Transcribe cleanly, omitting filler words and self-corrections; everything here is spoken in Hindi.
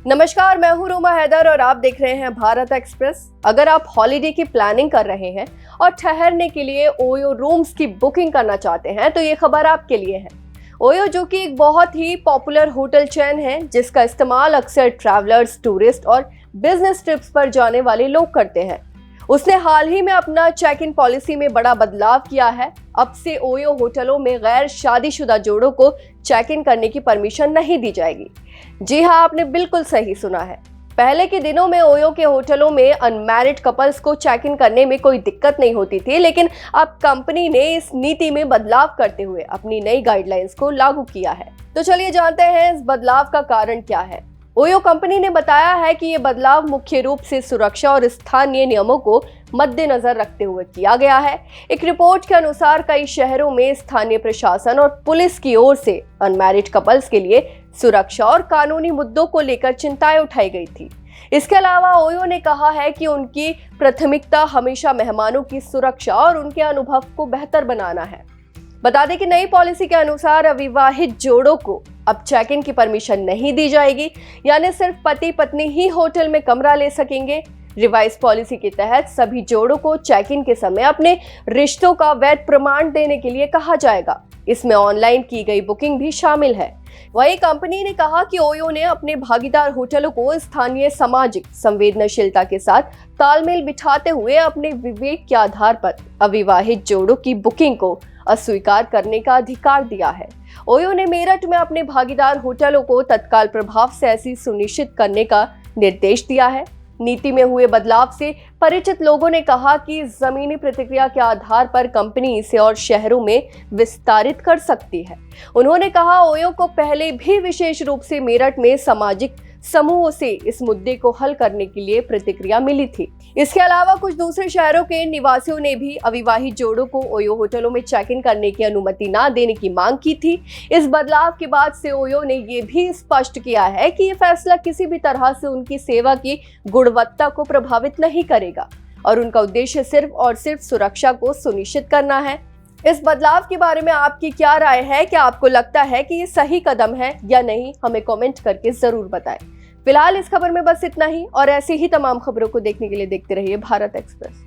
नमस्कार, मैं हूं रोमा हैदर और आप देख रहे हैं भारत एक्सप्रेस। अगर आप हॉलिडे की प्लानिंग कर रहे हैं और ठहरने के लिए ओयो रूम्स की बुकिंग करना चाहते हैं तो ये खबर आपके लिए है। ओयो जो कि एक बहुत ही पॉपुलर होटल चेन है जिसका इस्तेमाल अक्सर ट्रैवलर्स, टूरिस्ट और बिजनेस ट्रिप्स पर जाने वाले लोग करते हैं, उसने हाल ही में अपना चेक इन पॉलिसी में बड़ा बदलाव किया है। अब से ओयो होटलों में गैर शादीशुदा जोड़ों को चेक इन करने की परमिशन नहीं दी जाएगी। जी हाँ, आपने बिल्कुल सही सुना है। पहले के दिनों में ओयो के होटलों में अनमैरिड कपल्स को चेक इन करने में कोई दिक्कत नहीं होती थी, लेकिन अब कंपनी ने इस नीति में बदलाव करते हुए अपनी नई गाइडलाइंस को लागू किया है। तो चलिए जानते हैं इस बदलाव का कारण क्या है। ओयो कंपनी ने बताया है कि ये बदलाव मुख्य रूप से सुरक्षा और स्थानीय नियमों को मद्देनजर रखते हुए किया गया है। एक रिपोर्ट के अनुसार कई शहरों में स्थानीय प्रशासन और पुलिस की ओर से अनमैरिड कपल्स के लिए सुरक्षा और कानूनी मुद्दों को लेकर चिंताएं उठाई गई थी। इसके अलावा ओयो ने कहा है कि उनकी प्राथमिकता हमेशा मेहमानों की सुरक्षा और उनके अनुभव को बेहतर बनाना है। बता दें कि नई पॉलिसी के अनुसार अविवाहित जोड़ों को अब चेक इन की परमिशन नहीं दी जाएगी, यानी सिर्फ पति पत्नी ही होटल में कमरा ले सकेंगे। रिवाइज पॉलिसी के तहत सभी जोड़ों को चेक इन के समय अपने रिश्तों का वैध प्रमाण देने के लिए कहा जाएगा। इसमें ऑनलाइन की गई बुकिंग भी शामिल है। वहीं कंपनी ने कहा कि ओयो ने अपने भागीदार होटलों को स्थानीय सामाजिक संवेदनशीलता के साथ तालमेल बिठाते हुए अपने विवेक के आधार पर अविवाहित जोड़ों की बुकिंग को अस्वीकार करने का अधिकार दिया है। ओयो ने मेरठ में अपने भागीदार होटलों को तत्काल प्रभाव से ऐसी सुनिश्चित करने का निर्देश दिया है। नीति में हुए बदलाव से परिचित लोगों ने कहा कि जमीनी प्रतिक्रिया के आधार पर कंपनी इसे और शहरों में विस्तारित कर सकती है। उन्होंने कहा, ओयो को पहले भी विशेष रूप से मेरठ में सामाजिक समूहों से इस मुद्दे को हल करने के लिए प्रतिक्रिया मिली थी। इसके अलावा कुछ दूसरे शहरों के निवासियों ने भी अविवाहित जोड़ों को ओयो होटलों में चेक इन करने की अनुमति न देने की मांग की थी। इस बदलाव के बाद से ओयो ने ये भी स्पष्ट किया है कि ये फैसला किसी भी तरह से उनकी सेवा की गुणवत्ता को प्रभावित नहीं करेगा और उनका उद्देश्य सिर्फ और सिर्फ सुरक्षा को सुनिश्चित करना है। इस बदलाव के बारे में आपकी क्या राय है? क्या आपको लगता है कि ये सही कदम है या नहीं? हमें कमेंट करके जरूर बताएं। फिलहाल इस खबर में बस इतना ही और ऐसी ही तमाम खबरों को देखने के लिए देखते रहिए भारत एक्सप्रेस।